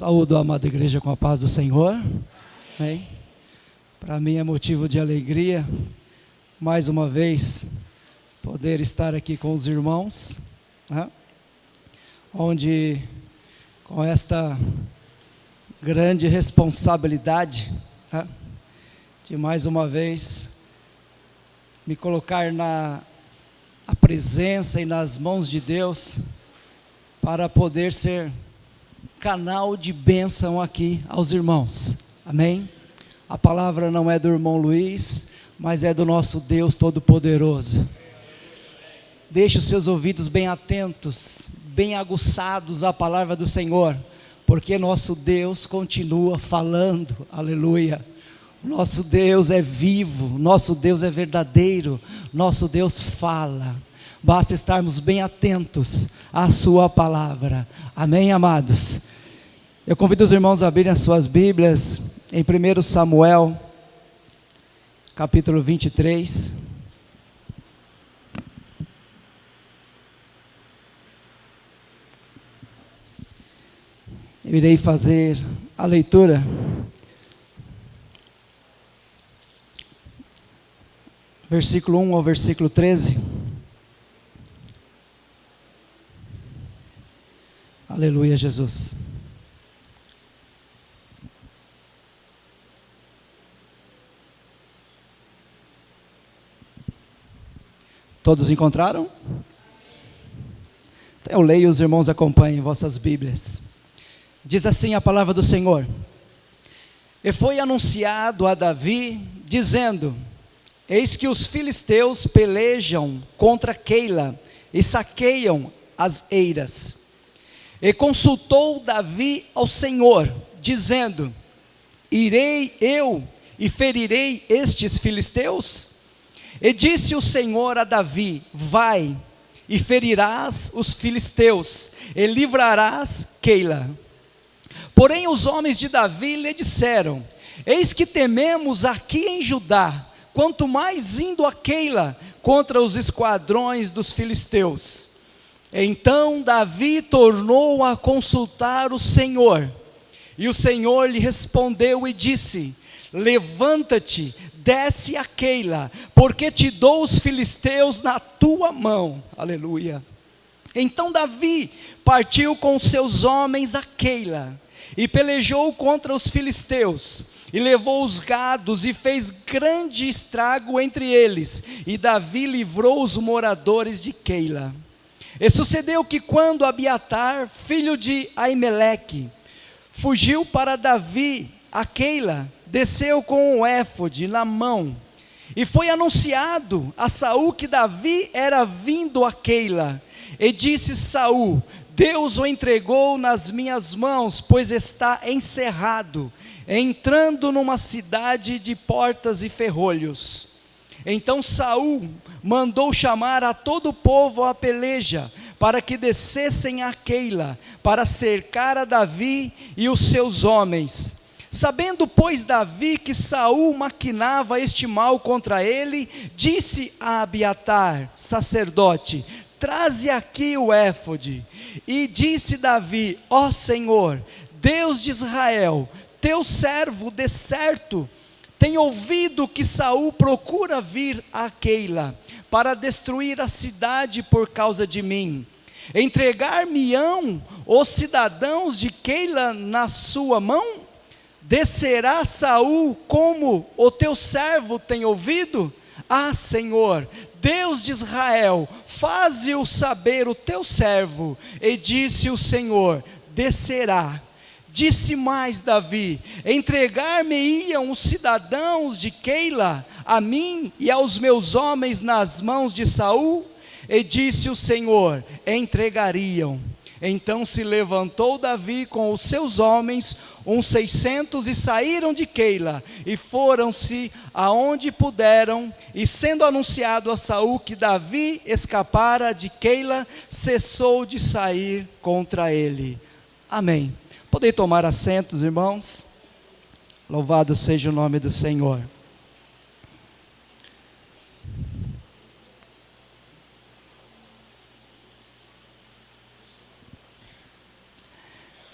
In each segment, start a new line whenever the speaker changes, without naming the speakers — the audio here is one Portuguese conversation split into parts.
Saúdo a amada igreja com a paz do Senhor. Amém. Para mim é motivo de alegria, mais uma vez, poder estar aqui com os irmãos, né? Onde, com esta grande responsabilidade, né? De mais uma vez, me colocar na presença e nas mãos de Deus, para poder ser canal de bênção aqui aos irmãos, amém? A palavra não é do irmão Luiz, mas é do nosso Deus Todo-Poderoso. Deixe os seus ouvidos bem atentos, bem aguçados à palavra do Senhor, porque nosso Deus continua falando, aleluia. Nosso Deus é vivo, nosso Deus é verdadeiro, nosso Deus fala. Basta estarmos bem atentos à sua palavra, amém, amados? Eu convido os irmãos a abrirem as suas Bíblias em 1 Samuel, capítulo 23. Eu irei fazer a leitura versículo 1 ao versículo 13. Aleluia, Jesus. Todos encontraram? Eu leio, os irmãos acompanhem vossas Bíblias. Diz assim a palavra do Senhor: E foi anunciado a Davi, dizendo: Eis que os filisteus pelejam contra Keila e saqueiam as eiras. E consultou Davi ao Senhor, dizendo: Irei eu e ferirei estes filisteus? E disse o Senhor a Davi: Vai, e ferirás os filisteus, e livrarás Keila. Porém os homens de Davi lhe disseram: Eis que tememos aqui em Judá, quanto mais indo a Keila contra os esquadrões dos filisteus. Então Davi tornou a consultar o Senhor, e o Senhor lhe respondeu e disse: Levanta-te, desce a Keila, porque te dou os filisteus na tua mão. Aleluia. Então Davi partiu com seus homens a Keila, e pelejou contra os filisteus, e levou os gados, e fez grande estrago entre eles, e Davi livrou os moradores de Keila. E sucedeu que quando Abiatar, filho de Aimeleque, fugiu para Davi a Keila, desceu com o éfode na mão, e foi anunciado a Saul que Davi era vindo a Keila, e disse Saul: Deus o entregou nas minhas mãos, pois está encerrado, entrando numa cidade de portas e ferrolhos. Então Saul mandou chamar a todo o povo à peleja, para que descessem a Keila, para cercar a Davi e os seus homens. Sabendo, pois, Davi que Saul maquinava este mal contra ele, disse a Abiatar, sacerdote: Traze aqui o éfode. E disse Davi: Ó Senhor, Deus de Israel, teu servo de certo tem ouvido que Saul procura vir a Keila, para destruir a cidade por causa de mim. Entregar-me-ão os cidadãos de Keila na sua mão? Descerá Saul como o teu servo tem ouvido? Ah, Senhor, Deus de Israel, faze-o saber o teu servo. E disse o Senhor: descerá. Disse mais Davi: entregar-me-iam os cidadãos de Keila a mim e aos meus homens nas mãos de Saul? E disse o Senhor: entregariam. Então se levantou Davi com os seus homens, uns 600, e saíram de Keila, e foram-se aonde puderam, e sendo anunciado a Saul que Davi escapara de Keila, cessou de sair contra ele. Amém. Podem tomar assentos, irmãos. Louvado seja o nome do Senhor.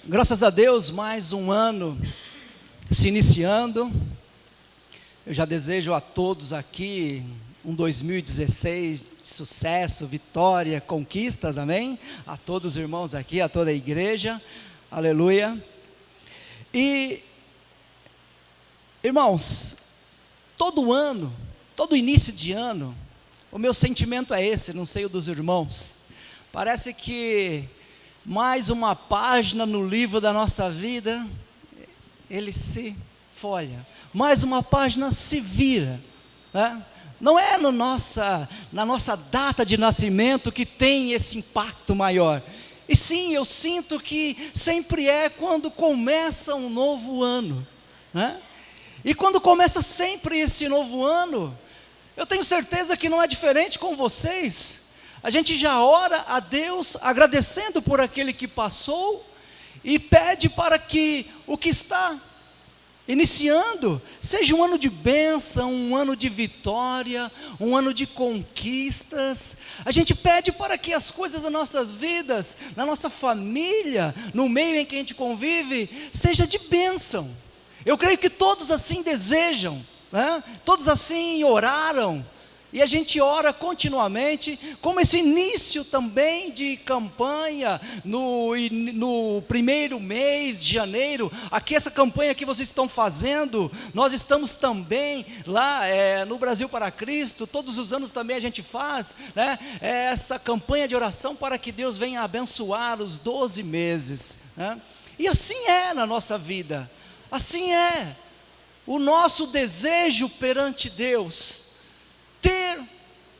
Graças a Deus, mais um ano se iniciando. Eu já desejo a todos aqui um 2016 de sucesso, vitória, conquistas, amém? A todos os irmãos aqui, a toda a igreja, aleluia. E, irmãos, todo ano, todo início de ano, o meu sentimento é esse, não sei o dos irmãos. Parece que mais uma página no livro da nossa vida, ele se folha, mais uma página se vira, né? Não é na nossa data de nascimento que tem esse impacto maior, e sim, eu sinto que sempre é quando começa um novo ano, né? E quando começa sempre esse novo ano, eu tenho certeza que não é diferente com vocês. A gente já ora a Deus agradecendo por aquele que passou e pede para que o que está iniciando seja um ano de bênção, um ano de vitória, um ano de conquistas. A gente pede para que as coisas das nossas vidas, na nossa família, no meio em que a gente convive, seja de bênção. Eu creio que todos assim desejam, né? Todos assim oraram. E a gente ora continuamente, como esse início também de campanha, no primeiro mês de janeiro, aqui essa campanha que vocês estão fazendo, nós estamos também lá no Brasil para Cristo, todos os anos também a gente faz, né, essa campanha de oração para que Deus venha abençoar os 12 meses, né? E assim é na nossa vida, assim é, o nosso desejo perante Deus, ter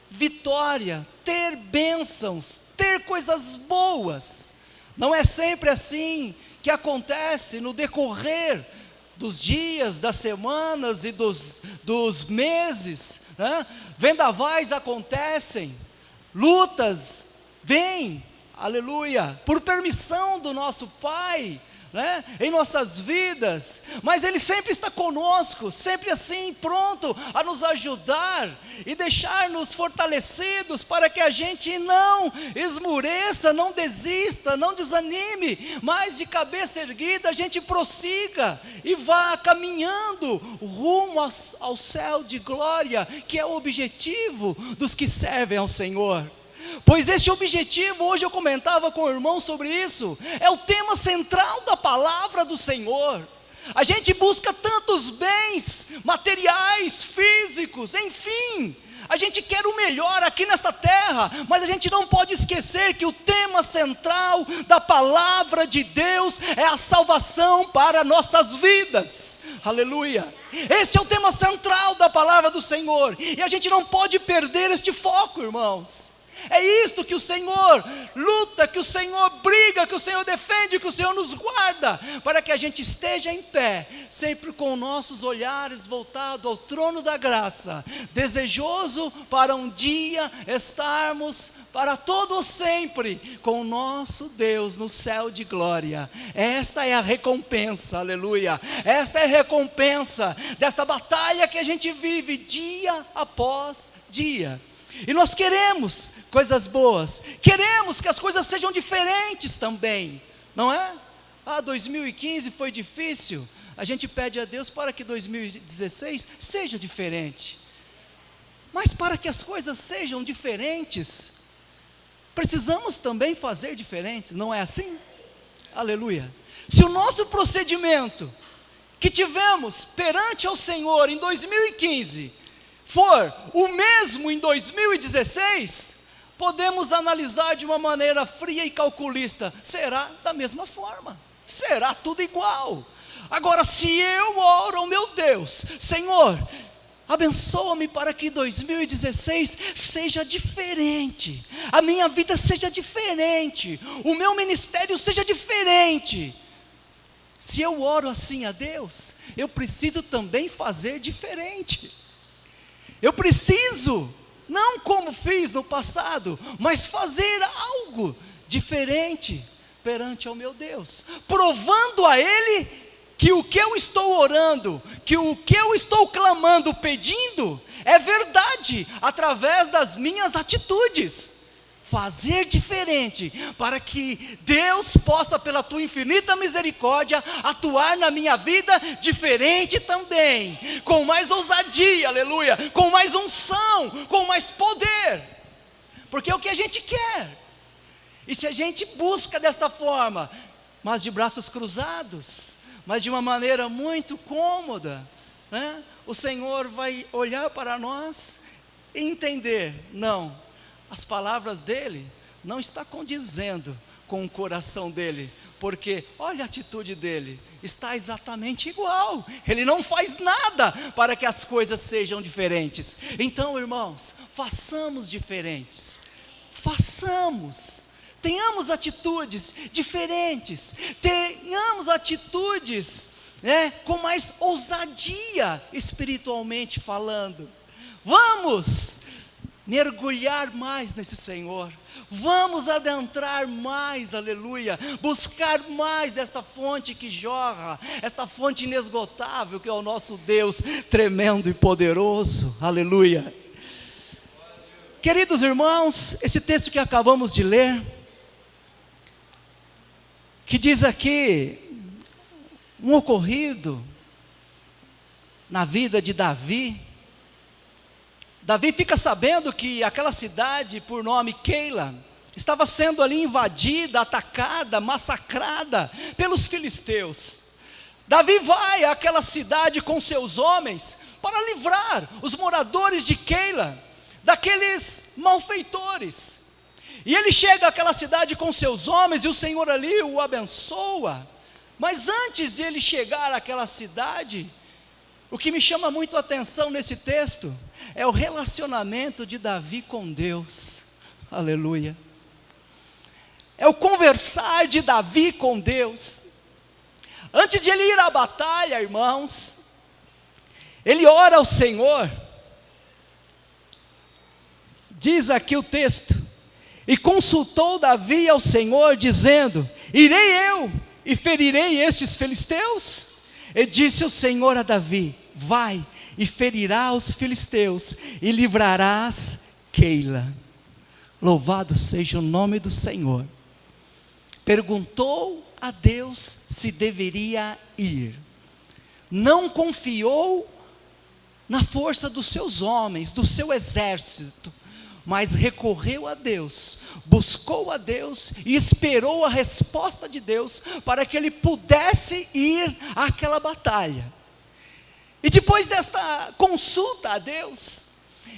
vitória, ter bênçãos, ter coisas boas. Não é sempre assim que acontece no decorrer dos dias, das semanas e dos meses, né? Vendavais acontecem, lutas vêm, aleluia, por permissão do nosso Pai, né, em nossas vidas, mas Ele sempre está conosco, sempre assim, pronto a nos ajudar e deixar-nos fortalecidos para que a gente não esmureça, não desista, não desanime, mas de cabeça erguida a gente prossiga e vá caminhando rumo ao céu de glória, que é o objetivo dos que servem ao Senhor. Pois este objetivo, hoje eu comentava com o irmão sobre isso, é o tema central da palavra do Senhor. A gente busca tantos bens materiais, físicos, enfim, a gente quer o melhor aqui nesta terra, mas a gente não pode esquecer que o tema central da palavra de Deus é a salvação para nossas vidas, aleluia. Este é o tema central da palavra do Senhor, e a gente não pode perder este foco, irmãos. É isto que o Senhor luta, que o Senhor briga, que o Senhor defende, que o Senhor nos guarda, para que a gente esteja em pé, sempre com nossos olhares voltados ao trono da graça, desejoso para um dia estarmos para todo sempre com o nosso Deus no céu de glória. Esta é a recompensa, aleluia, esta é a recompensa desta batalha que a gente vive dia após dia. E nós queremos coisas boas, queremos que as coisas sejam diferentes também, não é? 2015 foi difícil, a gente pede a Deus para que 2016 seja diferente. Mas para que as coisas sejam diferentes, precisamos também fazer diferente, não é assim? Aleluia. Se o nosso procedimento que tivemos perante ao Senhor em 2015 for o mesmo em 2016, podemos analisar de uma maneira fria e calculista, será da mesma forma, será tudo igual. Agora, se eu oro ao meu Deus, Senhor, abençoa-me para que 2016 seja diferente, a minha vida seja diferente, o meu ministério seja diferente. Se eu oro assim a Deus, eu preciso também fazer diferente. Eu preciso, não como fiz no passado, mas fazer algo diferente perante ao meu Deus, provando a Ele que o que eu estou orando, que o que eu estou clamando, pedindo, é verdade, através das minhas atitudes. fazer diferente, para que Deus possa, pela tua infinita misericórdia, atuar na minha vida diferente também, com mais ousadia, aleluia, com mais unção, com mais poder, porque é o que a gente quer. E se a gente busca dessa forma, mas de braços cruzados, mas de uma maneira muito cômoda, né? O Senhor vai olhar para nós e entender, não, as palavras dele não estão condizendo com o coração dele, porque olha a atitude dele, está exatamente igual, ele não faz nada para que as coisas sejam diferentes. Então, irmãos, façamos diferentes, tenhamos atitudes diferentes, tenhamos atitudes, com mais ousadia, espiritualmente falando. Vamos mergulhar mais nesse Senhor, vamos adentrar mais, aleluia, buscar mais desta fonte que jorra, esta fonte inesgotável que é o nosso Deus tremendo e poderoso, aleluia. Queridos irmãos, esse texto que acabamos de ler, que diz aqui, um ocorrido na vida de Davi. Davi fica sabendo que aquela cidade, por nome Keila, estava sendo ali invadida, atacada, massacrada pelos filisteus. Davi vai àquela cidade com seus homens, para livrar os moradores de Keila, daqueles malfeitores. E ele chega àquela cidade com seus homens, e o Senhor ali o abençoa. Mas antes de ele chegar àquela cidade, o que me chama muito a atenção nesse texto, é o relacionamento de Davi com Deus, aleluia, é o conversar de Davi com Deus. Antes de ele ir à batalha, irmãos, ele ora ao Senhor. Diz aqui o texto, e consultou Davi ao Senhor, dizendo, irei eu e ferirei estes filisteus? E disse o Senhor a Davi, vai e ferirá os filisteus, e livrarás Keila. Louvado seja o nome do Senhor. Perguntou a Deus se deveria ir, não confiou na força dos seus homens, do seu exército, mas recorreu a Deus, buscou a Deus e esperou a resposta de Deus para que ele pudesse ir àquela batalha. E depois desta consulta a Deus,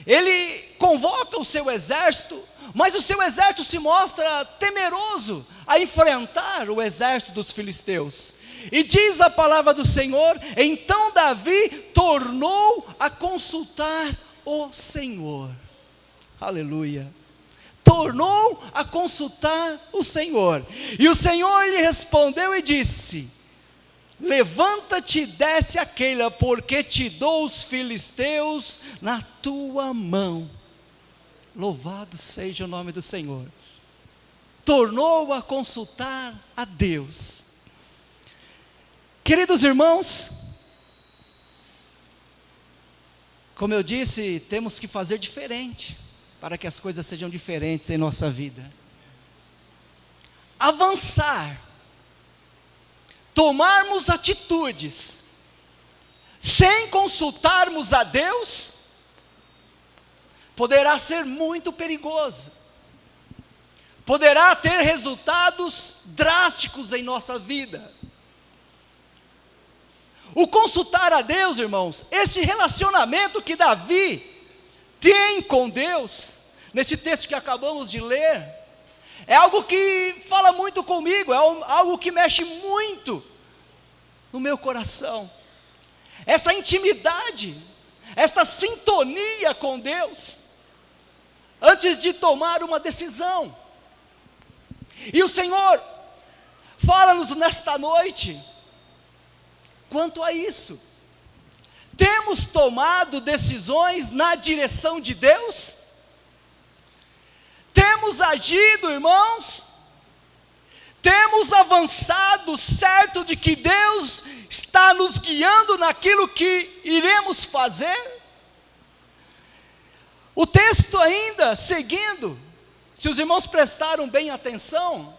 ele convoca o seu exército, mas o seu exército se mostra temeroso a enfrentar o exército dos filisteus. E diz a palavra do Senhor, então Davi tornou a consultar o Senhor. Aleluia. Tornou a consultar o Senhor. E o Senhor lhe respondeu e disse, levanta-te e desce a Keila, porque te dou os filisteus na tua mão. Louvado seja o nome do Senhor. Tornou a consultar a Deus. Queridos irmãos, como eu disse, temos que fazer diferente, para que as coisas sejam diferentes em nossa vida. Avançar, tomarmos atitudes, sem consultarmos a Deus, poderá ser muito perigoso, poderá ter resultados drásticos em nossa vida. O consultar a Deus, irmãos, esse relacionamento que Davi tem com Deus, nesse texto que acabamos de ler, é algo que fala muito comigo, é algo que mexe muito no meu coração. Essa intimidade, esta sintonia com Deus, antes de tomar uma decisão. E o Senhor fala-nos nesta noite, quanto a isso. Temos tomado decisões na direção de Deus? Temos agido, irmãos? Temos avançado certo de que Deus está nos guiando naquilo que iremos fazer? O texto ainda, seguindo, se os irmãos prestaram bem atenção,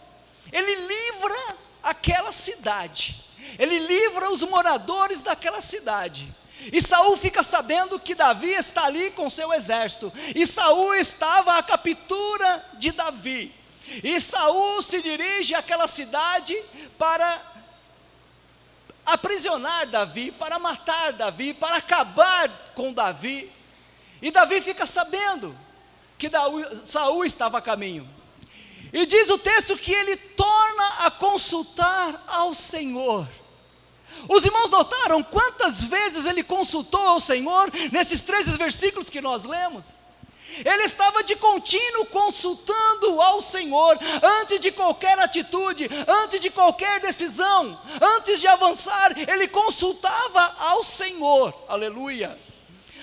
ele livra aquela cidade, ele livra os moradores daquela cidade. E Saul fica sabendo que Davi está ali com seu exército, e Saul estava à captura de Davi, e Saul se dirige àquela cidade para aprisionar Davi, para matar Davi, para acabar com Davi. E Davi fica sabendo que Saul estava a caminho, e diz o texto que ele torna a consultar ao Senhor. Os irmãos notaram quantas vezes ele consultou ao Senhor, nesses 13 versículos que nós lemos? Ele estava de contínuo consultando ao Senhor, antes de qualquer atitude, antes de qualquer decisão, antes de avançar, ele consultava ao Senhor, aleluia.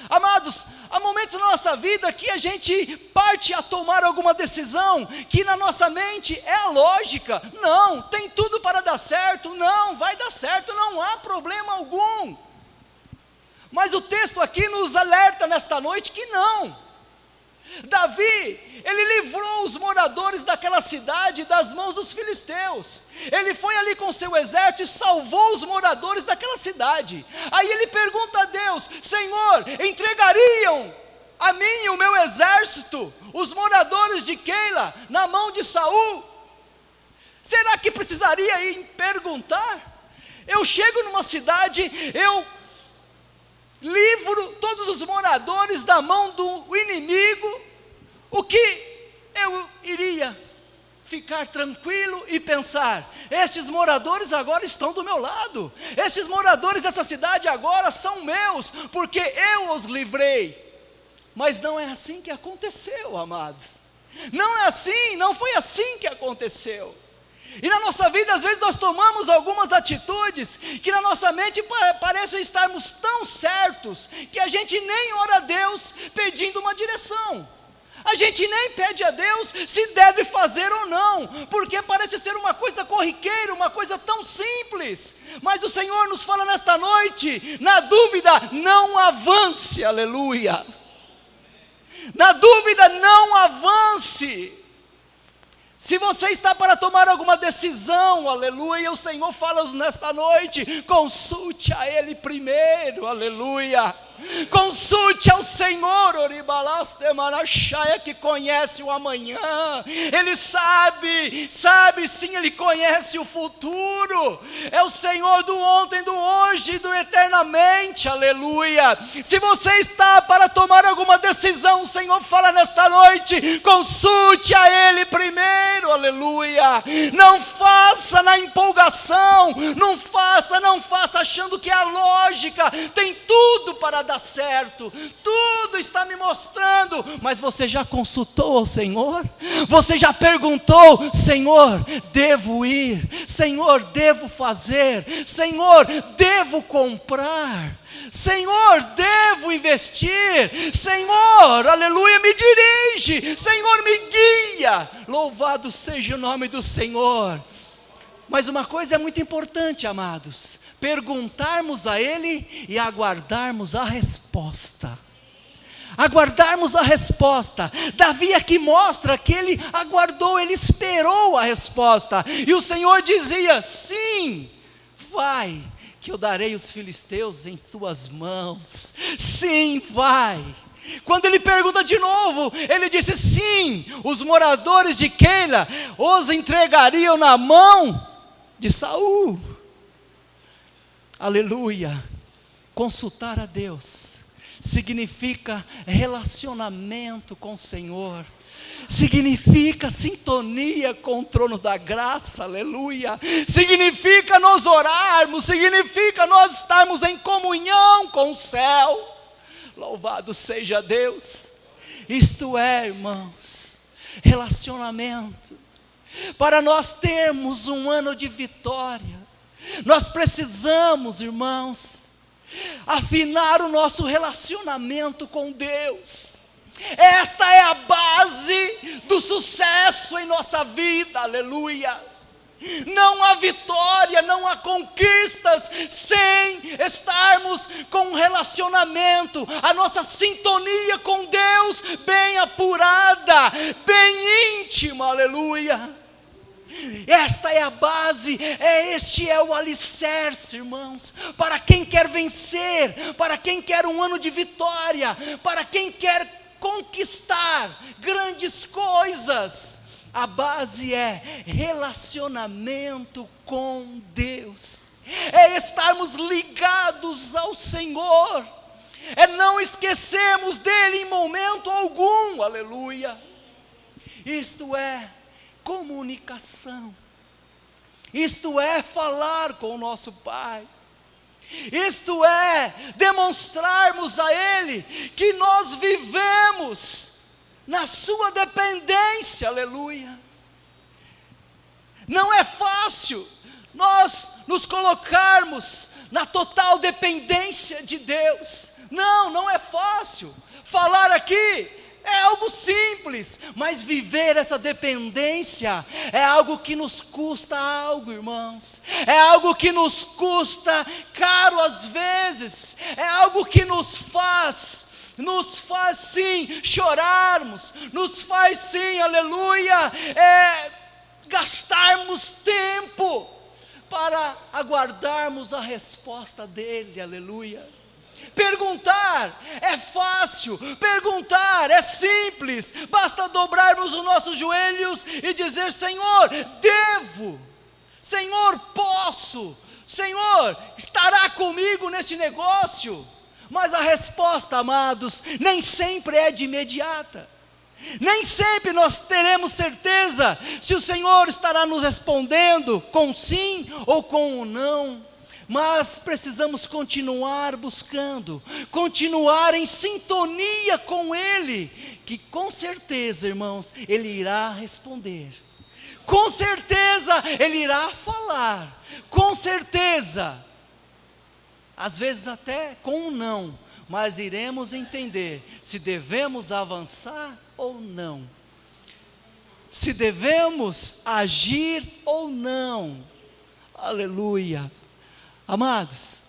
Amados, há momentos na nossa vida que a gente parte a tomar alguma decisão, que na nossa mente é a lógica, não, tem tudo para dar certo, não, vai dar certo, não há problema algum. Mas o texto aqui nos alerta nesta noite que não. Davi, ele livrou os moradores daquela cidade das mãos dos filisteus. Ele foi ali com seu exército e salvou os moradores daquela cidade. Aí ele pergunta a Deus: Senhor, entregariam a mim e o meu exército, os moradores de Keila, na mão de Saul? Será que precisaria ir perguntar? Eu chego numa cidade, eu livro todos os moradores da mão do inimigo, o que eu iria ficar tranquilo e pensar: estes moradores agora estão do meu lado, estes moradores dessa cidade agora são meus, porque eu os livrei. Mas não é assim que aconteceu, amados. Não é assim, não foi assim que aconteceu. E na nossa vida, às vezes nós tomamos algumas atitudes que na nossa mente parece estarmos tão certos, que a gente nem ora a Deus pedindo uma direção. A gente nem pede a Deus se deve fazer ou não, porque parece ser uma coisa corriqueira, uma coisa tão simples. Mas o Senhor nos fala nesta noite: na dúvida não avance, aleluia. Na dúvida não avance. Se você está para tomar alguma decisão, aleluia, o Senhor fala nesta noite: consulte a Ele primeiro, aleluia. Consulte ao Senhor, que conhece o amanhã. Ele sabe sim, Ele conhece o futuro. É o Senhor do ontem, do hoje e do eternamente, aleluia. Se você está para tomar alguma decisão, o Senhor fala nesta noite: consulte a Ele primeiro, aleluia. Não faça na empolgação, não faça achando que é a lógica, tem tudo para dar certo, tudo está me mostrando. Mas você já consultou ao Senhor? Você já perguntou: Senhor, devo ir? Senhor, devo fazer? Senhor, devo comprar? Senhor, devo investir? Senhor, aleluia, me dirige, Senhor, me guia. Louvado seja o nome do Senhor. Mas uma coisa é muito importante, amados: perguntarmos a Ele e aguardarmos a resposta. Aguardarmos a resposta. Davi aqui mostra que ele aguardou, ele esperou a resposta. E o Senhor dizia: sim, vai, que eu darei os filisteus em suas mãos. Sim, vai. Quando ele pergunta de novo, ele disse: sim, os moradores de Keila os entregariam na mão de Saul. Aleluia. Consultar a Deus significa relacionamento com o Senhor, significa sintonia com o trono da graça, aleluia. Significa nós orarmos, significa nós estarmos em comunhão com o céu. Louvado seja Deus. Isto é, irmãos, relacionamento. Para nós termos um ano de vitória, nós precisamos, irmãos, afinar o nosso relacionamento com Deus. Esta é a base do sucesso em nossa vida, aleluia. Não há vitória, não há conquistas sem estarmos com um relacionamento, a nossa sintonia com Deus bem apurada, bem íntima, aleluia. Esta é a base, este é o alicerce, irmãos, para quem quer vencer, para quem quer um ano de vitória, para quem quer conquistar grandes coisas. A base é relacionamento com Deus, é estarmos ligados ao Senhor, é não esquecermos dEle em momento algum, aleluia. Isto é comunicação, isto é falar com o nosso Pai, isto é demonstrarmos a Ele que nós vivemos na sua dependência, aleluia. Não é fácil nós nos colocarmos na total dependência de Deus, não é fácil. Falar aqui é algo simples, mas viver essa dependência é algo que nos custa algo, irmãos. É algo que nos custa caro às vezes, é algo que nos faz sim chorarmos, nos faz sim, aleluia, gastarmos tempo para aguardarmos a resposta dEle, aleluia. Perguntar é fácil, perguntar é simples, basta dobrarmos os nossos joelhos e dizer: Senhor, devo, Senhor, posso, Senhor, estará comigo neste negócio. Mas a resposta, amados, nem sempre é de imediata. Nem sempre nós teremos certeza se o Senhor estará nos respondendo com sim ou com um não. Mas precisamos continuar buscando, continuar em sintonia com Ele, que com certeza, irmãos, Ele irá responder. Com certeza Ele irá falar. Com certeza. Às vezes até com um não, mas iremos entender se devemos avançar ou não, se devemos agir ou não, aleluia. Amados,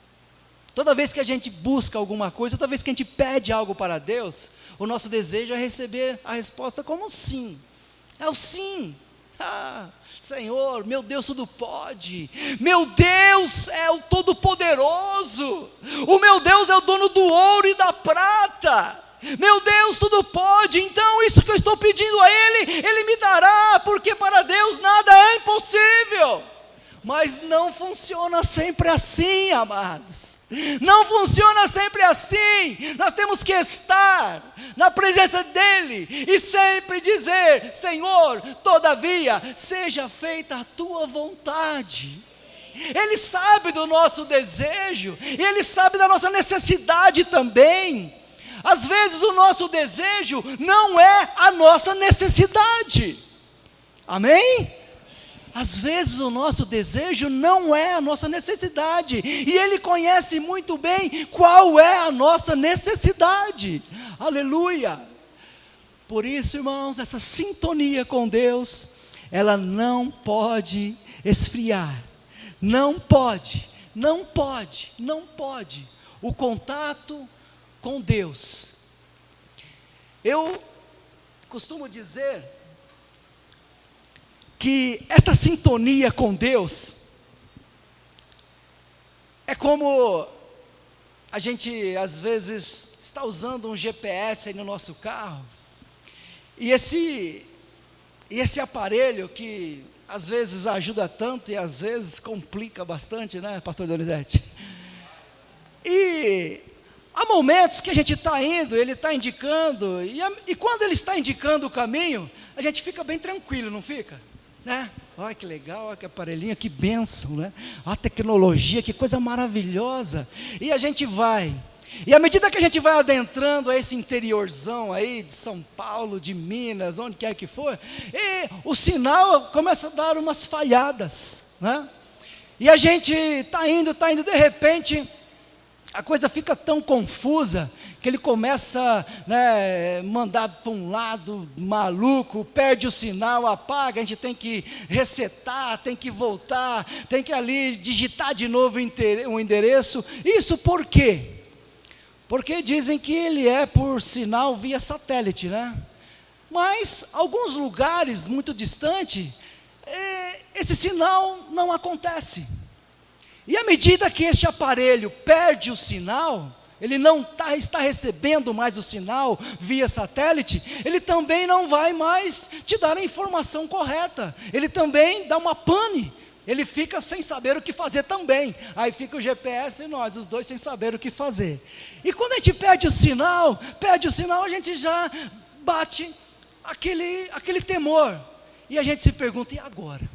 toda vez que a gente busca alguma coisa, toda vez que a gente pede algo para Deus, o nosso desejo é receber a resposta como sim, é o sim. Senhor, meu Deus tudo pode, meu Deus é o Todo-Poderoso, o meu Deus é o dono do ouro e da prata, meu Deus tudo pode, então isso que eu estou pedindo a Ele, Ele me dará, porque para Deus nada é impossível. Mas não funciona sempre assim, amados, não funciona sempre assim. Nós temos que estar na presença dEle e sempre dizer: Senhor, todavia, seja feita a Tua vontade. Ele sabe do nosso desejo, e Ele sabe da nossa necessidade também. Às vezes o nosso desejo não é a nossa necessidade, amém? Às vezes o nosso desejo não é a nossa necessidade, e Ele conhece muito bem qual é a nossa necessidade, aleluia. Por isso, irmãos, essa sintonia com Deus, ela não pode esfriar, não pode. O contato com Deus, eu costumo dizer que esta sintonia com Deus é como a gente às vezes está usando um GPS aí no nosso carro, e esse aparelho que às vezes ajuda tanto e às vezes complica bastante, né, pastor Donizete? E há momentos que a gente está indo, ele está indicando, e quando ele está indicando o caminho, a gente fica bem tranquilo, não fica? Né? Olha que legal, olha que aparelhinho, que bênção, né? Olha a tecnologia, que coisa maravilhosa. E a gente vai, e à medida que a gente vai adentrando a esse interiorzão aí de São Paulo, de Minas, onde quer que for, e o sinal começa a dar umas falhadas, né? E a gente está indo, de repente a coisa fica tão confusa, que ele começa, né, mandar para um lado maluco, perde o sinal, apaga, a gente tem que resetar, tem que voltar, tem que ali digitar de novo o endereço. Isso por quê? Porque dizem que ele é por sinal via satélite, né? Mas alguns lugares muito distantes, esse sinal não acontece. E à medida que este aparelho perde o sinal, ele não está recebendo mais o sinal via satélite, ele também não vai mais te dar a informação correta, ele também dá uma pane, ele fica sem saber o que fazer também, aí fica o GPS e nós, os dois sem saber o que fazer. E quando a gente perde o sinal, a gente já bate aquele temor, e a gente se pergunta, e agora?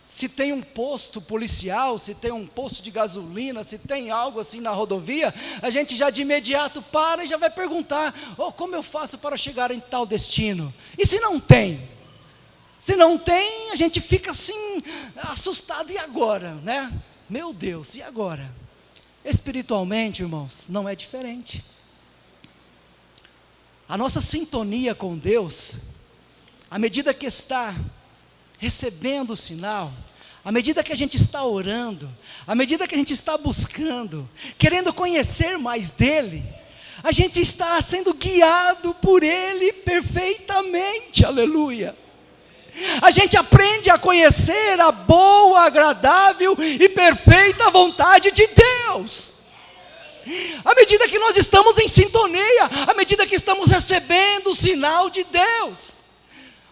Se tem um posto policial, se tem um posto de gasolina, se tem algo assim na rodovia, a gente já de imediato para e já vai perguntar, como eu faço para chegar em tal destino? E se não tem? Se não tem, a gente fica assim, assustado, e agora, né? Meu Deus, e agora? Espiritualmente, irmãos, não é diferente. A nossa sintonia com Deus, à medida que está recebendo o sinal, à medida que a gente está orando, à medida que a gente está buscando, querendo conhecer mais dEle, a gente está sendo guiado por Ele perfeitamente, aleluia. A gente aprende a conhecer a boa, agradável e perfeita vontade de Deus. À medida que nós estamos em sintonia, à medida que estamos recebendo o sinal de Deus.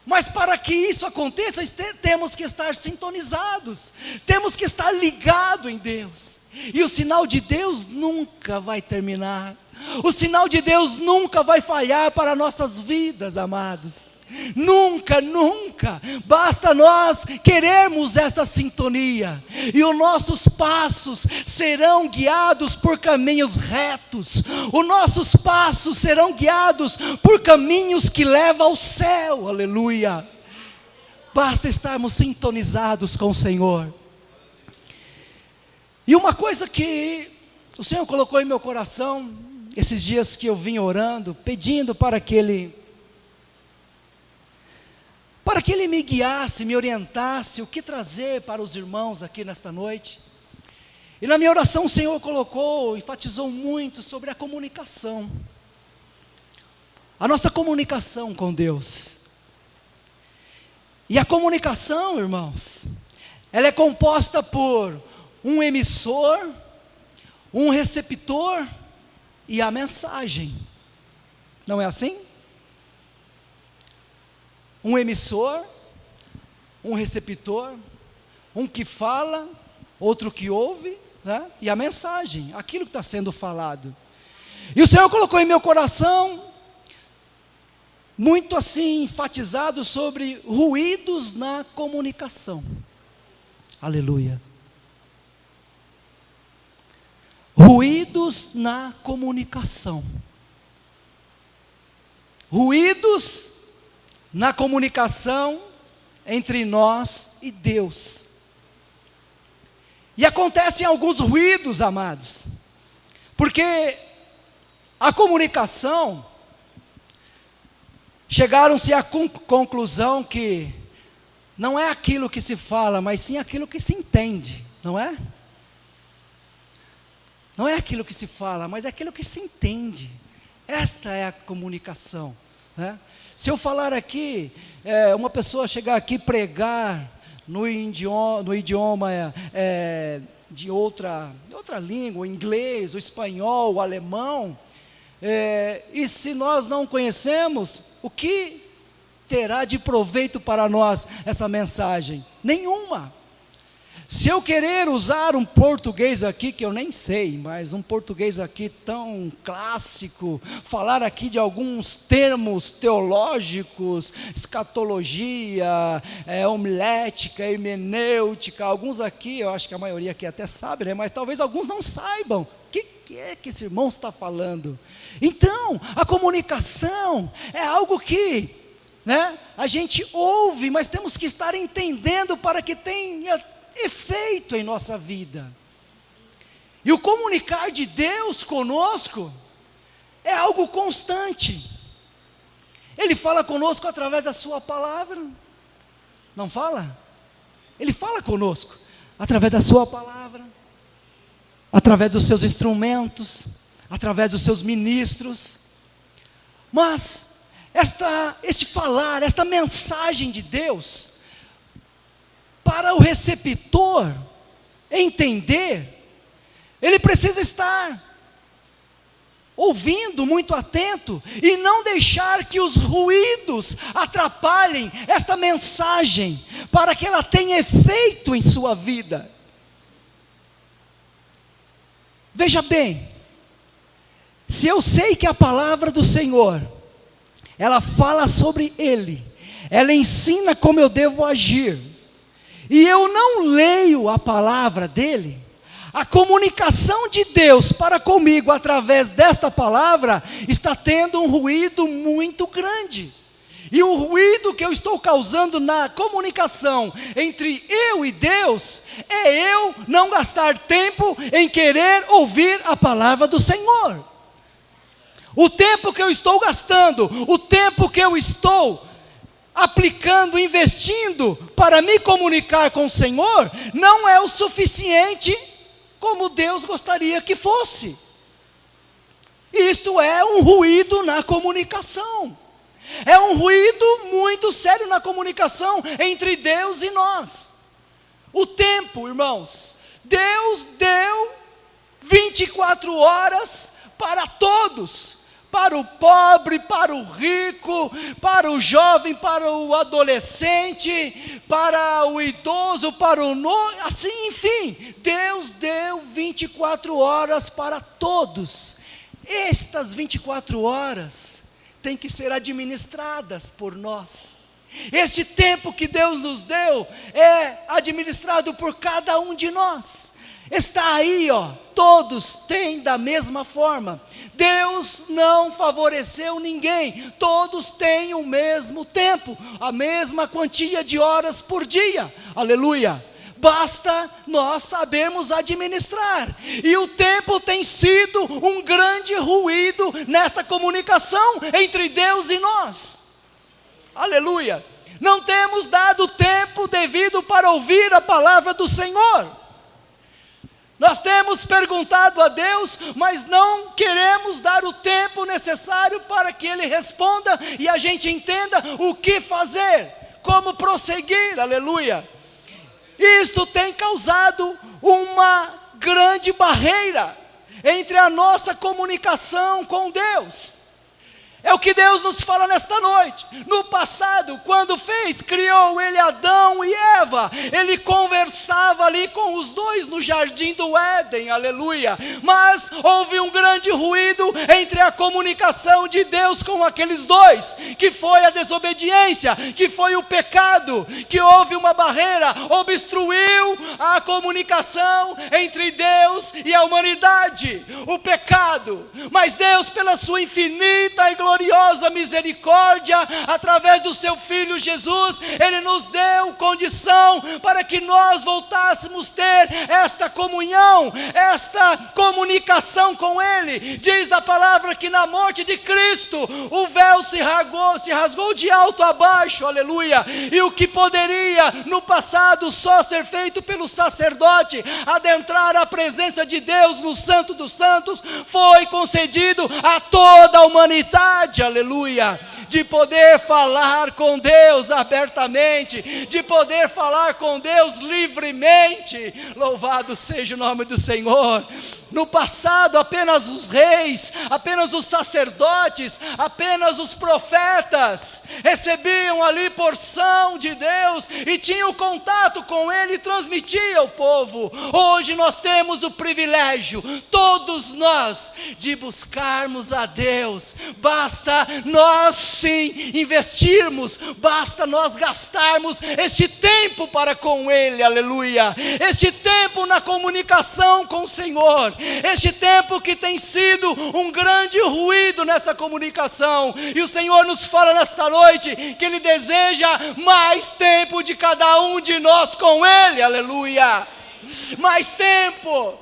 Mas para que isso aconteça, temos que estar sintonizados, temos que estar ligados em Deus, e o sinal de Deus nunca vai terminar, o sinal de Deus nunca vai falhar para nossas vidas, amados, nunca, nunca, basta nós querermos essa sintonia, e os nossos passos serão guiados por caminhos retos, os nossos passos serão guiados por caminhos que levam ao céu, aleluia, basta estarmos sintonizados com o Senhor. E uma coisa que o Senhor colocou em meu coração, esses dias que eu vim orando, pedindo para que Ele me guiasse, me orientasse, o que trazer para os irmãos aqui nesta noite. E na minha oração o Senhor enfatizou muito sobre a comunicação. A nossa comunicação com Deus. E a comunicação, irmãos, ela é composta por um emissor, um receptor e a mensagem. Não é assim? Um emissor, um receptor, um que fala, outro que ouve, né? E a mensagem, aquilo que está sendo falado. E o Senhor colocou em meu coração, muito assim, enfatizado sobre ruídos na comunicação. Aleluia. Ruídos na comunicação. Ruídos na comunicação entre nós e Deus. E acontecem alguns ruídos, amados, porque a comunicação, chegaram-se à conclusão que não é aquilo que se fala, mas sim aquilo que se entende, não é? Não é aquilo que se fala, mas é aquilo que se entende. Esta é a comunicação, né? Se eu falar aqui, uma pessoa chegar aqui pregar no idioma de outra língua, o inglês, o espanhol, o alemão, e se nós não conhecemos, o que terá de proveito para nós essa mensagem? Nenhuma. Se eu querer usar um português aqui, que eu nem sei, mas um português aqui tão clássico, falar aqui de alguns termos teológicos, escatologia, homilética, hermenêutica, alguns aqui, eu acho que a maioria aqui até sabe, né? Mas talvez alguns não saibam, o que é que esse irmão está falando? Então, a comunicação é algo que, né, a gente ouve, mas temos que estar entendendo para que tenha efeito em nossa vida. E o comunicar de Deus conosco é algo constante. Ele fala conosco através da sua palavra. Não fala? Ele fala conosco através da sua palavra, através dos seus instrumentos, através dos seus ministros. Mas este falar, esta mensagem de Deus, para o receptor entender, ele precisa estar ouvindo, muito atento, e não deixar que os ruídos atrapalhem esta mensagem, para que ela tenha efeito em sua vida. Veja bem, se eu sei que a palavra do Senhor, ela fala sobre Ele, ela ensina como eu devo agir, e eu não leio a palavra dEle, a comunicação de Deus para comigo através desta palavra está tendo um ruído muito grande. E o ruído que eu estou causando na comunicação entre eu e Deus é eu não gastar tempo em querer ouvir a palavra do Senhor. O tempo que eu estou gastando, o tempo que eu estou aplicando, investindo para me comunicar com o Senhor, não é o suficiente como Deus gostaria que fosse. Isto é um ruído na comunicação. É um ruído muito sério na comunicação entre Deus e nós. O tempo, irmãos, Deus deu 24 horas para todos. Para o pobre, para o rico, para o jovem, para o adolescente, para o idoso, para o novo, assim, enfim, Deus deu 24 horas para todos. Estas 24 horas têm que ser administradas por nós. Este tempo que Deus nos deu é administrado por cada um de nós. Está aí, todos têm da mesma forma. Deus não favoreceu ninguém, todos têm o mesmo tempo, a mesma quantia de horas por dia, aleluia. Basta nós sabermos administrar, e o tempo tem sido um grande ruído nesta comunicação entre Deus e nós, aleluia. Não temos dado tempo devido para ouvir a palavra do Senhor. Nós temos perguntado a Deus, mas não queremos dar o tempo necessário para que Ele responda e a gente entenda o que fazer, como prosseguir, aleluia. Isto tem causado uma grande barreira entre a nossa comunicação com Deus. É o que Deus nos fala nesta noite. No passado, quando criou Ele Adão e Eva, Ele conversava ali com os dois no jardim do Éden, aleluia. Mas houve um grande ruído entre a comunicação de Deus com aqueles dois, que foi a desobediência, que foi o pecado, que houve uma barreira, obstruiu a comunicação entre Deus e a humanidade, o pecado. Mas Deus, pela sua infinita e gloriosa misericórdia, através do seu Filho Jesus, Ele nos deu condição para que nós voltássemos a ter esta comunhão, esta comunicação com Ele. Diz a palavra que na morte de Cristo, o véu se rasgou de alto a baixo, aleluia, e o que poderia no passado só ser feito pelo sacerdote, adentrar a presença de Deus no Santo dos Santos, foi concedido a toda a humanidade, aleluia, de poder falar com Deus abertamente, de poder falar com Deus livremente. Louvado seja o nome do Senhor. No passado, apenas os reis, apenas os sacerdotes, apenas os profetas recebiam ali porção de Deus e tinham contato com Ele e transmitiam ao povo. Hoje nós temos o privilégio, todos nós, de buscarmos a Deus. Basta nós sim investirmos, basta nós gastarmos este tempo para com Ele, aleluia. Este tempo na comunicação com o Senhor. Este tempo que tem sido um grande ruído nessa comunicação, e o Senhor nos fala nesta noite que Ele deseja mais tempo de cada um de nós com Ele, aleluia. mais tempo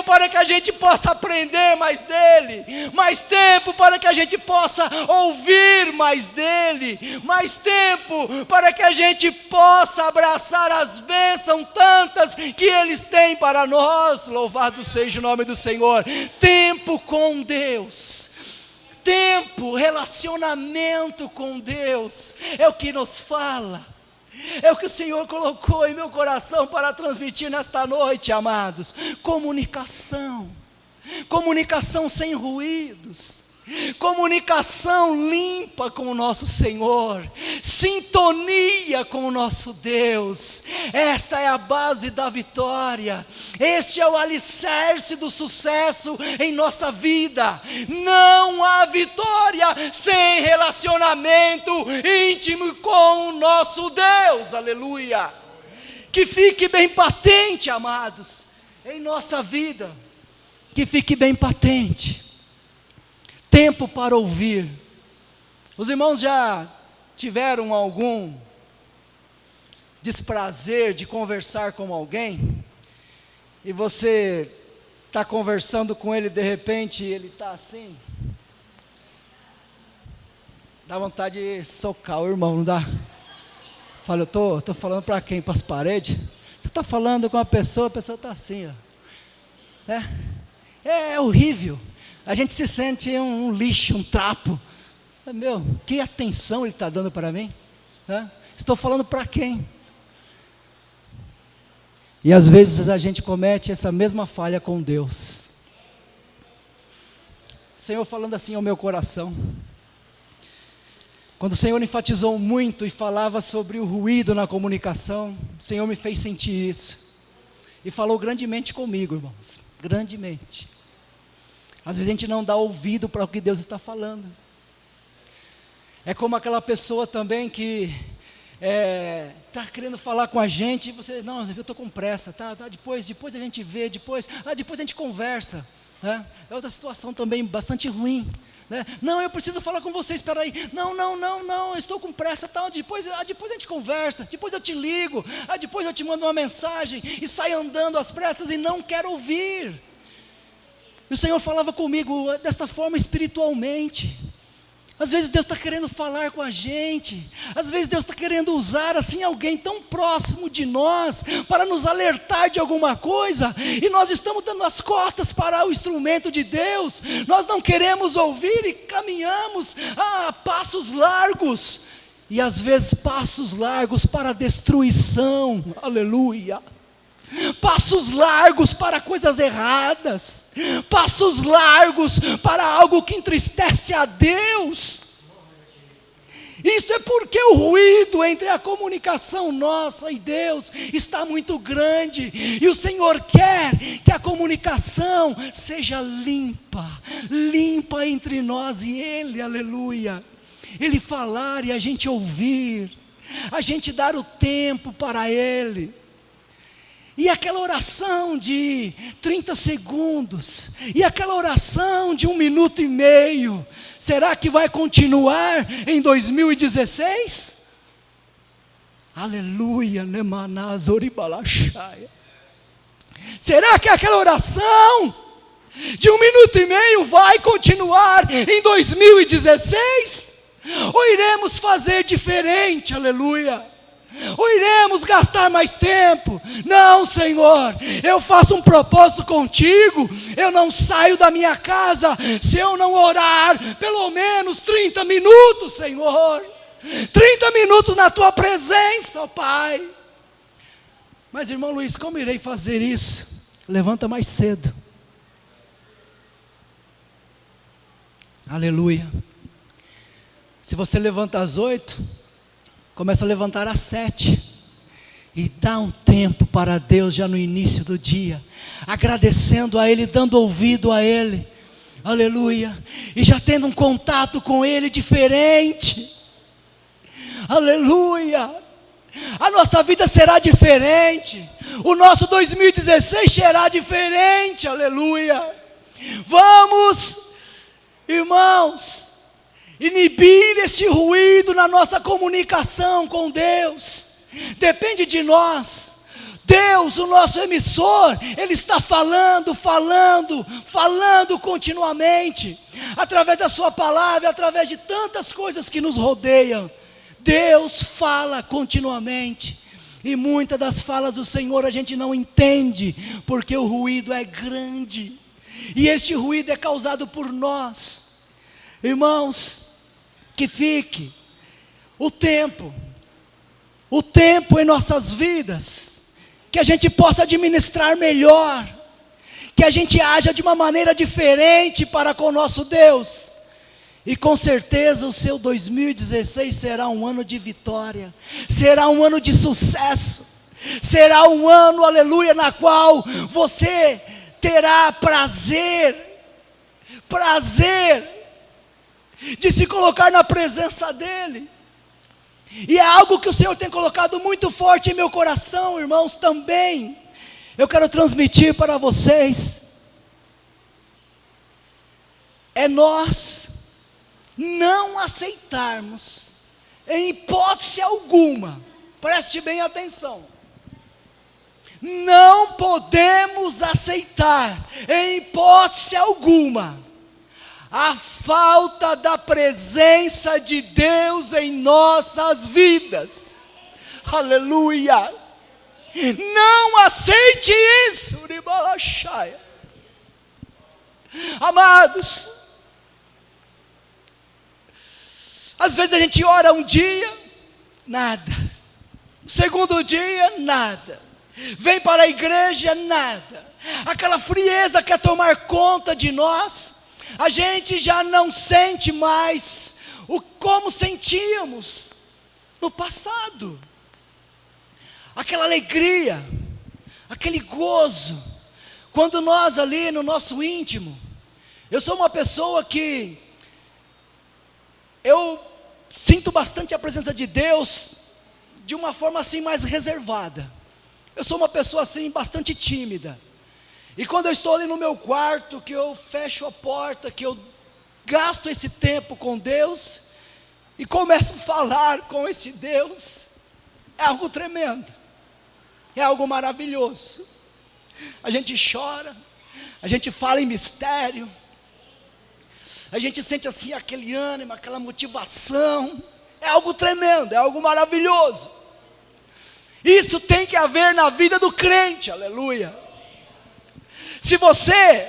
para que a gente possa aprender mais dEle, mais tempo para que a gente possa ouvir mais dEle, mais tempo para que a gente possa abraçar as bênçãos tantas que Ele tem para nós. Louvado seja o nome do Senhor. Tempo com Deus, tempo, relacionamento com Deus, é o que nos fala, é o que o Senhor colocou em meu coração para transmitir nesta noite, amados. Comunicação sem ruídos, comunicação limpa com o nosso Senhor, sintonia com o nosso Deus. Esta é a base da vitória, este é o alicerce do sucesso em nossa vida. Não há vitória sem relacionamento íntimo com o nosso Deus, aleluia. Que fique bem patente, amados, em nossa vida, que fique bem patente. Tempo para ouvir. Os irmãos já tiveram algum desprazer de conversar com alguém? E você está conversando com ele, de repente ele está assim? Dá vontade de socar o irmão, não dá? Fala, eu estou falando para quem? Para as paredes? Você está falando com a pessoa está assim, ó. É horrível. A gente se sente um lixo, um trapo. Meu, que atenção ele está dando para mim? Estou falando para quem? E às vezes a gente comete essa mesma falha com Deus. O Senhor falando assim ao meu coração. Quando o Senhor enfatizou muito e falava sobre o ruído na comunicação, o Senhor me fez sentir isso. E falou grandemente comigo, irmãos. Grandemente. Às vezes a gente não dá ouvido para o que Deus está falando. É como aquela pessoa também que está querendo falar com a gente, e você, não, eu estou com pressa, depois a gente vê, depois a gente conversa. É outra situação também bastante ruim. Não, eu preciso falar com você, espera aí. Não, eu estou com pressa, depois a gente conversa, depois eu te ligo, depois eu te mando uma mensagem, e sai andando às pressas e não quer ouvir. E o Senhor falava comigo desta forma espiritualmente. Às vezes Deus está querendo falar com a gente, às vezes Deus está querendo usar assim alguém tão próximo de nós, para nos alertar de alguma coisa, e nós estamos dando as costas para o instrumento de Deus, nós não queremos ouvir e caminhamos a passos largos, e às vezes passos largos para a destruição, aleluia. Passos largos para coisas erradas, passos largos para algo que entristece a Deus. Isso é porque o ruído entre a comunicação nossa e Deus está muito grande, e o Senhor quer que a comunicação seja limpa entre nós e Ele, aleluia. Ele falar e a gente ouvir, a gente dar o tempo para Ele. E aquela oração de 30 segundos, e aquela oração de 1 minuto e meio, será que vai continuar em 2016? Aleluia, será que aquela oração de 1 minuto e meio vai continuar em 2016? Ou iremos fazer diferente, aleluia? Ou iremos gastar mais tempo? Não, Senhor, eu faço um propósito contigo, eu não saio da minha casa se eu não orar pelo menos 30 minutos, Senhor, 30 minutos na tua presença, ó Pai. Mas irmão Luiz, como irei fazer isso? Levanta mais cedo. Aleluia. Se você levanta às 8, começa a levantar às 7, e dá um tempo para Deus já no início do dia, agradecendo a Ele, dando ouvido a Ele, aleluia, e já tendo um contato com Ele diferente, aleluia. A nossa vida será diferente, o nosso 2016 será diferente, aleluia. Vamos, irmãos, inibir esse ruído na nossa comunicação com Deus. Depende de nós. Deus, o nosso emissor, Ele está falando continuamente, através da sua palavra, através de tantas coisas que nos rodeiam. Deus fala continuamente, e muitas das falas do Senhor a gente não entende, porque o ruído é grande, e este ruído é causado por nós. Irmãos, que fique o tempo em nossas vidas, que a gente possa administrar melhor, que a gente haja de uma maneira diferente para com o nosso Deus, e com certeza o seu 2016 será um ano de vitória, será um ano de sucesso, será um ano, aleluia, na qual você terá prazer de se colocar na presença dEle. E é algo que o Senhor tem colocado muito forte em meu coração, irmãos, também. Eu quero transmitir para vocês. É nós não aceitarmos, em hipótese alguma, preste bem atenção, não podemos aceitar, em hipótese alguma, a falta da presença de Deus em nossas vidas. Aleluia! Não aceite isso, amados. Às vezes a gente ora um dia, nada. Segundo dia, nada. Vem para a igreja, nada. Aquela frieza quer tomar conta de nós. A gente já não sente mais como sentíamos no passado. Aquela alegria, aquele gozo. Quando nós ali no nosso íntimo, eu sou uma pessoa que eu sinto bastante a presença de Deus de uma forma assim mais reservada. Eu sou uma pessoa assim bastante tímida. E quando eu estou ali no meu quarto, que eu fecho a porta, que eu gasto esse tempo com Deus e começo a falar com esse Deus, é algo tremendo, é algo maravilhoso. A gente chora, a gente fala em mistério, a gente sente assim aquele ânimo, aquela motivação. É algo tremendo, é algo maravilhoso. Isso tem que haver na vida do crente, aleluia. Se você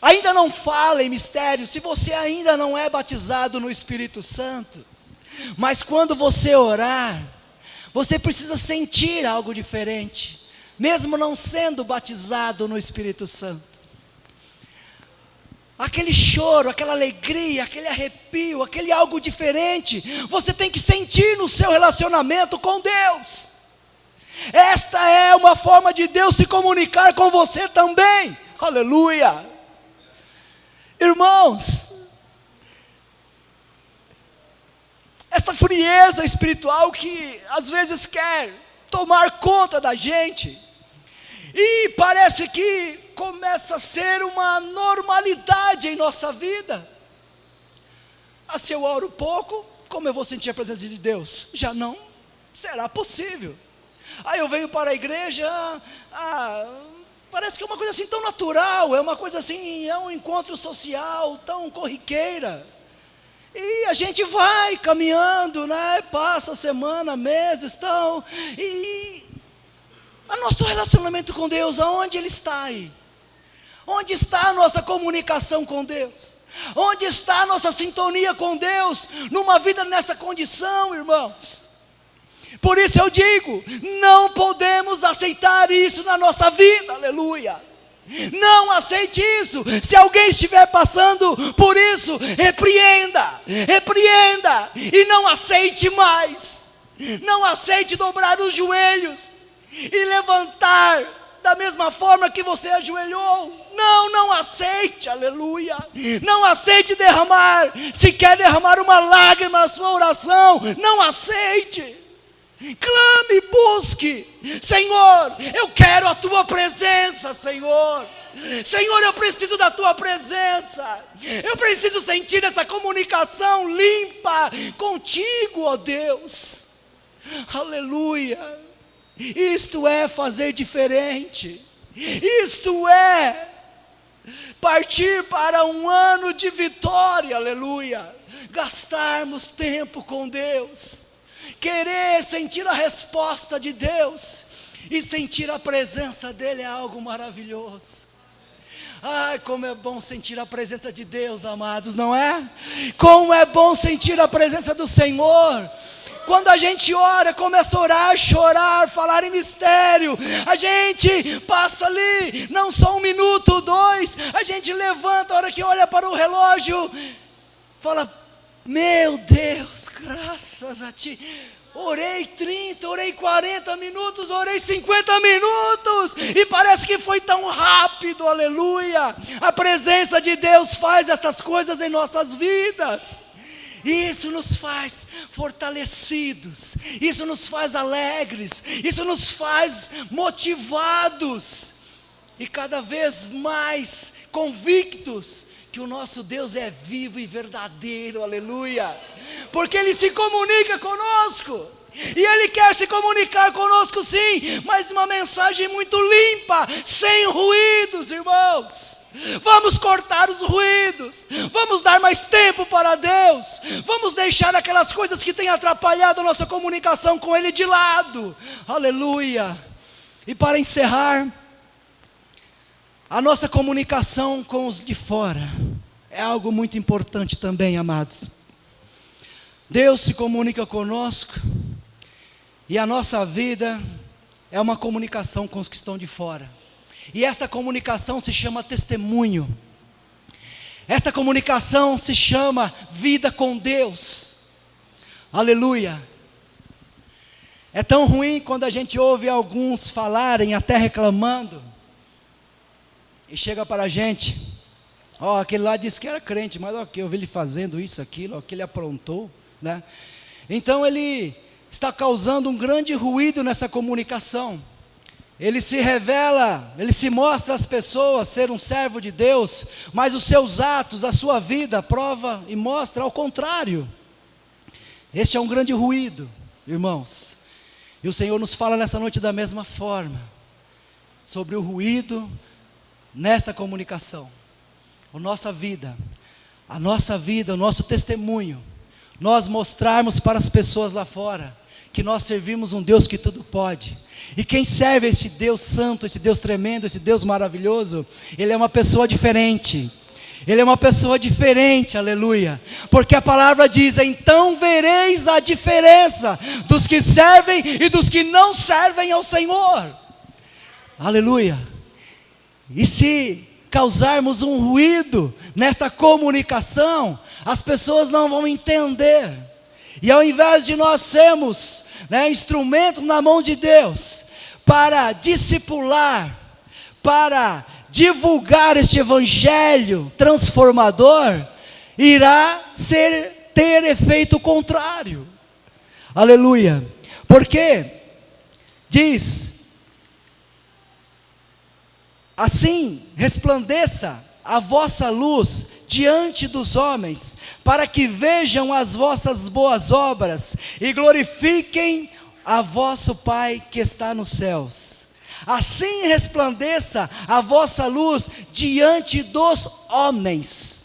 ainda não fala em mistério, se você ainda não é batizado no Espírito Santo, mas quando você orar, você precisa sentir algo diferente, mesmo não sendo batizado no Espírito Santo. Aquele choro, aquela alegria, aquele arrepio, aquele algo diferente, você tem que sentir no seu relacionamento com Deus. Esta é uma forma de Deus se comunicar com você também, aleluia. Irmãos, essa frieza espiritual que às vezes quer tomar conta da gente, e parece que começa a ser uma normalidade em nossa vida. Se eu oro pouco, como eu vou sentir a presença de Deus? Já não será possível. Aí eu venho para a igreja, parece que é uma coisa assim tão natural, é uma coisa assim, é um encontro social tão corriqueira. E a gente vai caminhando, né? Passa semana, meses, e o nosso relacionamento com Deus, aonde ele está aí? Onde está a nossa comunicação com Deus? Onde está a nossa sintonia com Deus, numa vida nessa condição, irmãos? Por isso eu digo, não podemos aceitar isso na nossa vida, aleluia. Não aceite isso. Se alguém estiver passando por isso, repreenda, e não aceite mais. Não aceite dobrar os joelhos e levantar da mesma forma que você ajoelhou. Não aceite, aleluia. Não aceite derramar, se quer derramar uma lágrima na sua oração, não aceite. Clame, busque. Senhor, eu quero a tua presença, Senhor. Senhor, eu preciso da tua presença. Eu preciso sentir essa comunicação limpa contigo, ó Deus. Aleluia. Isto é fazer diferente. Isto é partir para um ano de vitória, aleluia. Gastarmos tempo com Deus, querer sentir a resposta de Deus e sentir a presença dEle é algo maravilhoso. Ai, como é bom sentir a presença de Deus, amados, não é? Como é bom sentir a presença do Senhor. Quando a gente ora, começa a orar, chorar, falar em mistério, a gente passa ali, não só 1 minuto, 2, a gente levanta, a hora que olha para o relógio, fala, meu Deus, graças a Ti, orei 30, orei 40 minutos, orei 50 minutos, e parece que foi tão rápido, aleluia. A presença de Deus faz estas coisas em nossas vidas. Isso nos faz fortalecidos, isso nos faz alegres, isso nos faz motivados e cada vez mais convictos que o nosso Deus é vivo e verdadeiro, aleluia, porque Ele se comunica conosco, e Ele quer se comunicar conosco sim, mas uma mensagem muito limpa, sem ruídos, irmãos. Vamos cortar os ruídos, vamos dar mais tempo para Deus, vamos deixar aquelas coisas que têm atrapalhado a nossa comunicação com Ele de lado, aleluia. E para encerrar, a nossa comunicação com os de fora é algo muito importante também, amados. Deus se comunica conosco, e a nossa vida é uma comunicação com os que estão de fora. E esta comunicação se chama testemunho. Esta comunicação se chama vida com Deus. Aleluia. É tão ruim quando a gente ouve alguns falarem, até reclamando, e chega para a gente, ó, aquele lá disse que era crente, mas ok, eu vi ele fazendo isso, aquilo, ó, que ele aprontou, né? Então ele está causando um grande ruído nessa comunicação. Ele se revela, ele se mostra às pessoas ser um servo de Deus, mas os seus atos, a sua vida prova e mostra ao contrário. Este é um grande ruído, irmãos. E o Senhor nos fala nessa noite da mesma forma, sobre o ruído nesta comunicação. A nossa vida, o nosso testemunho, nós mostrarmos para as pessoas lá fora, que nós servimos um Deus que tudo pode, e quem serve esse Deus santo, esse Deus tremendo, esse Deus maravilhoso, Ele é uma pessoa diferente, Ele é uma pessoa diferente, aleluia, porque a palavra diz, então vereis a diferença, dos que servem e dos que não servem ao Senhor, aleluia. E se causarmos um ruído nesta comunicação, as pessoas não vão entender, e ao invés de nós sermos, instrumentos na mão de Deus, para discipular, para divulgar este evangelho transformador, irá ter efeito contrário, aleluia, porque diz, assim resplandeça a vossa luz diante dos homens, para que vejam as vossas boas obras e glorifiquem a vosso Pai que está nos céus. Assim resplandeça a vossa luz diante dos homens.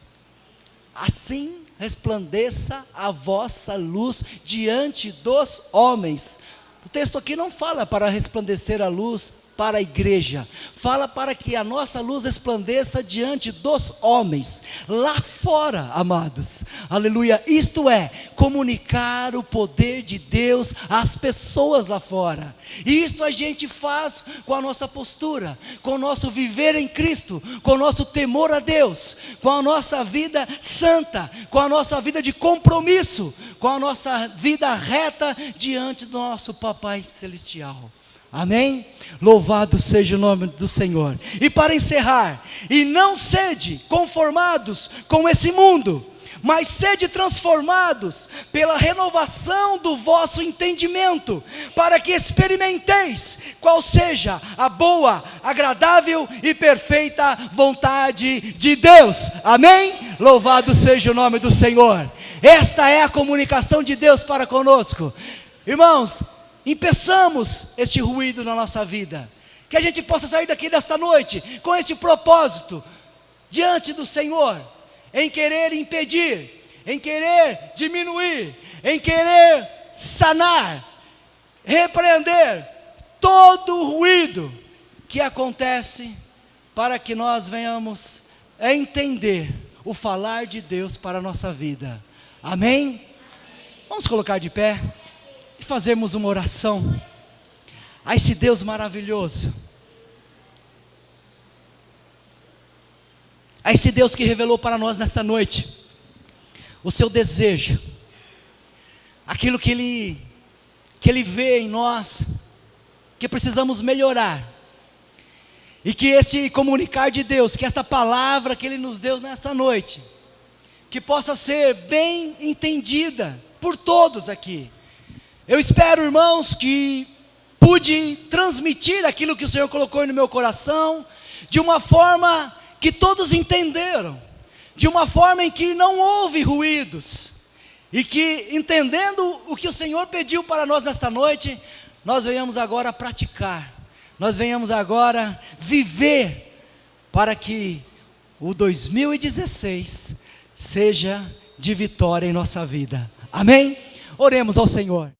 Assim resplandeça a vossa luz diante dos homens. O texto aqui não fala para resplandecer a luz para a igreja, fala para que a nossa luz resplandeça diante dos homens, lá fora, amados, aleluia, isto é, comunicar o poder de Deus às pessoas lá fora, e isto a gente faz com a nossa postura, com o nosso viver em Cristo, com o nosso temor a Deus, com a nossa vida santa, com a nossa vida de compromisso, com a nossa vida reta diante do nosso Papai Celestial. Amém? Louvado seja o nome do Senhor. E para encerrar, e não sede conformados com esse mundo, mas sede transformados pela renovação do vosso entendimento, para que experimenteis qual seja a boa, agradável e perfeita vontade de Deus. Amém? Louvado seja o nome do Senhor. Esta é a comunicação de Deus para conosco. Irmãos, impeçamos este ruído na nossa vida. Que a gente possa sair daqui desta noite com este propósito diante do Senhor, em querer impedir, em querer diminuir, em querer sanar, repreender todo o ruído que acontece, para que nós venhamos a entender o falar de Deus para a nossa vida. Amém? Vamos colocar de pé e fazermos uma oração a esse Deus maravilhoso, a esse Deus que revelou para nós nesta noite o seu desejo, aquilo que Ele vê em nós, que precisamos melhorar, e que este comunicar de Deus, que esta palavra que Ele nos deu nesta noite, que possa ser bem entendida por todos aqui. Eu espero, irmãos, que pude transmitir aquilo que o Senhor colocou no meu coração, de uma forma que todos entenderam, de uma forma em que não houve ruídos, e que, entendendo o que o Senhor pediu para nós nesta noite, nós venhamos agora praticar, nós venhamos agora viver, para que o 2016 seja de vitória em nossa vida. Amém? Oremos ao Senhor.